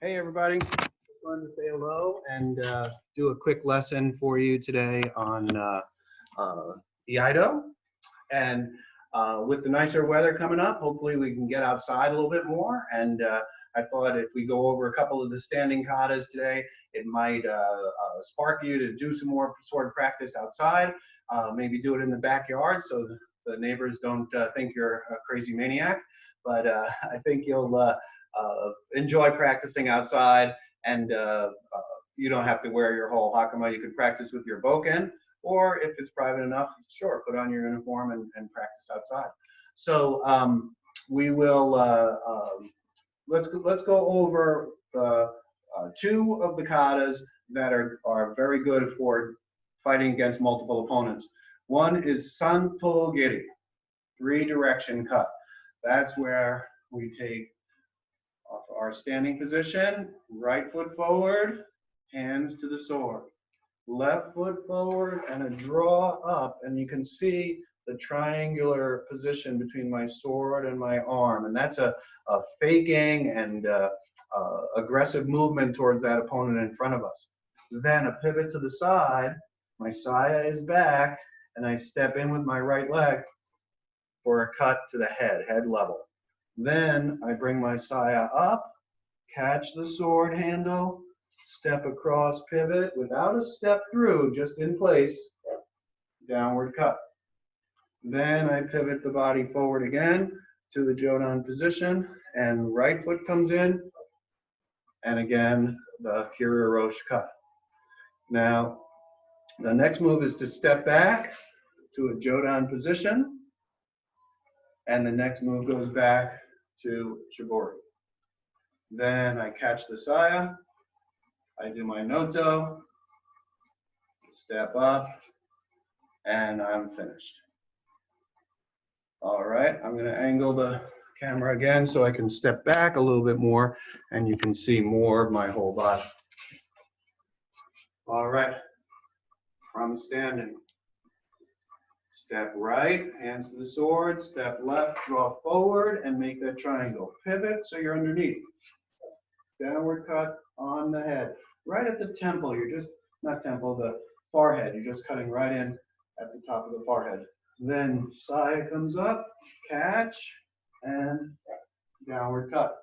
Hey everybody, just wanted to say hello and do a quick lesson for you today on Iaido. And with the nicer weather coming up, hopefully we can get outside a little bit more. And I thought if we go over a couple of the standing katas today, it might spark you to do some more sword practice outside. Maybe do it in the backyard so the neighbors don't think you're a crazy maniac. But I think you'll enjoy practicing outside, and you don't have to wear your whole hakama. You can practice with your boken, or if it's private enough, sure, put on your uniform and practice outside. So we will let's go over the two of the katas that are very good for fighting against multiple opponents. One is sanpogiri, three-direction cut. That's where we take off our standing position, right foot forward, hands to the sword. Left foot forward and a draw up, and you can see the triangular position between my sword and my arm, and that's a faking and aggressive movement towards that opponent in front of us. Then a pivot to the side, my saya is back, and I step in with my right leg for a cut to the head level. Then I bring my saya up, catch the sword handle, step across, pivot without a step through, just in place, downward cut. Then I pivot the body forward again to the jodan position, and right foot comes in, and again, the kiri cut. Now, the next move is to step back to a jodan position, and the next move goes back to shihogiri. Then I catch the saya, I do my noto, step up, and I'm finished. All right, I'm going to angle the camera again so I can step back a little bit more and you can see more of my whole body. All right, from standing. Step right, hands to the sword, step left, draw forward, and make that triangle. Pivot so you're underneath. Downward cut on the head. Right at the temple, you're just, not temple, the forehead. You're just cutting right in at the top of the forehead. Then saya comes up, catch, and downward cut.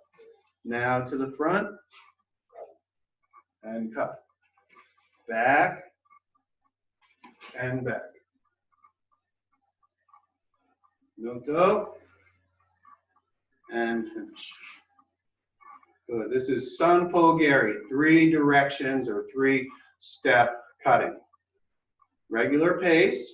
Now to the front, and cut. Back, and back. Noto, and finish. Good. This is sanpogiri, three directions or three-step cutting. Regular pace.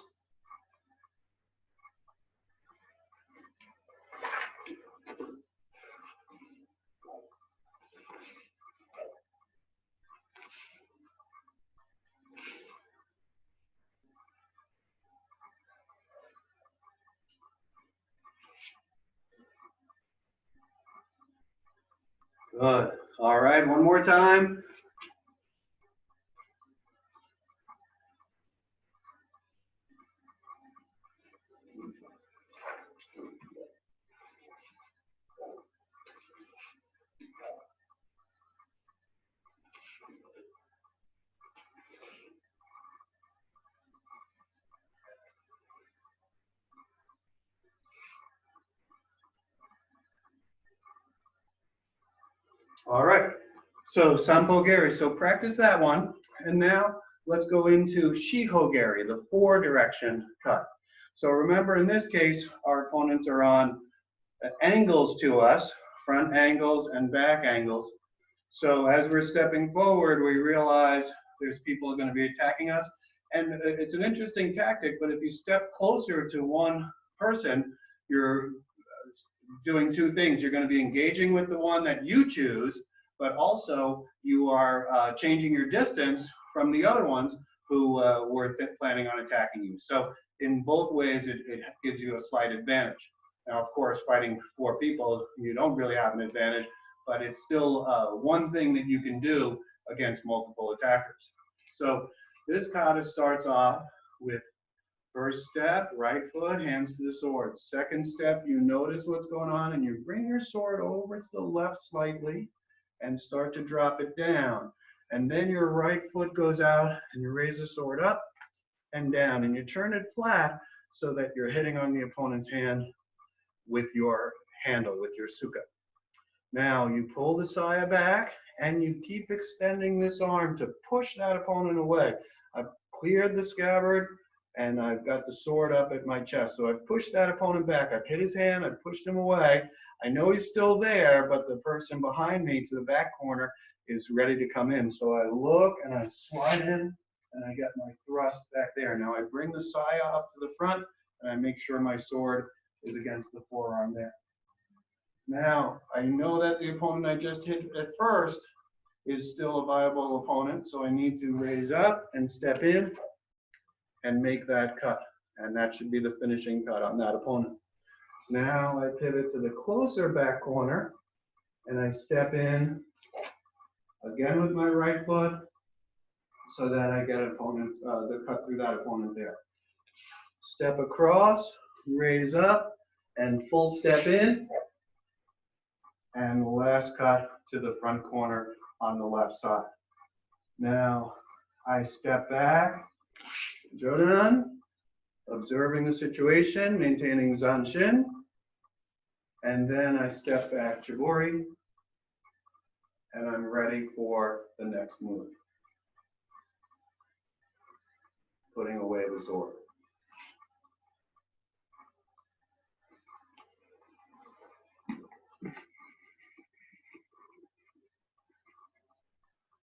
Good. All right, one more time. All right, so sanpogiri, so practice that one. And now let's go into shihogiri, the four-direction cut. So remember, in this case, our opponents are on angles to us, front angles and back angles. So as we're stepping forward, we realize there's people going to be attacking us. And it's an interesting tactic, but if you step closer to one person, you're doing two things. You're going to be engaging with the one that you choose, but also you are changing your distance from the other ones who were planning on attacking you. So in both ways, it gives you a slight advantage. Now, of course, fighting four people, you don't really have an advantage, but it's still one thing that you can do against multiple attackers. So this kata starts off with first step, right foot, hands to the sword. Second step, you notice what's going on and you bring your sword over to the left slightly and start to drop it down. And then your right foot goes out and you raise the sword up and down and you turn it flat so that you're hitting on the opponent's hand with your handle, with your suka. Now you pull the saya back and you keep extending this arm to push that opponent away. I've cleared the scabbard and I've got the sword up at my chest. So I've pushed that opponent back. I've hit his hand, I've pushed him away. I know he's still there, but the person behind me to the back corner is ready to come in. So I look and I slide in and I get my thrust back there. Now I bring the saya up to the front and I make sure my sword is against the forearm there. Now, I know that the opponent I just hit at first is still a viable opponent, so I need to raise up and step in and make that cut. And that should be the finishing cut on that opponent. Now I pivot to the closer back corner and I step in again with my right foot so that I get the cut through that opponent there. Step across, raise up, and full step in. And the last cut to the front corner on the left side. Now I step back, Jodan, observing the situation, maintaining zanshin, and then I step back, Chibori, and I'm ready for the next move. Putting away the sword.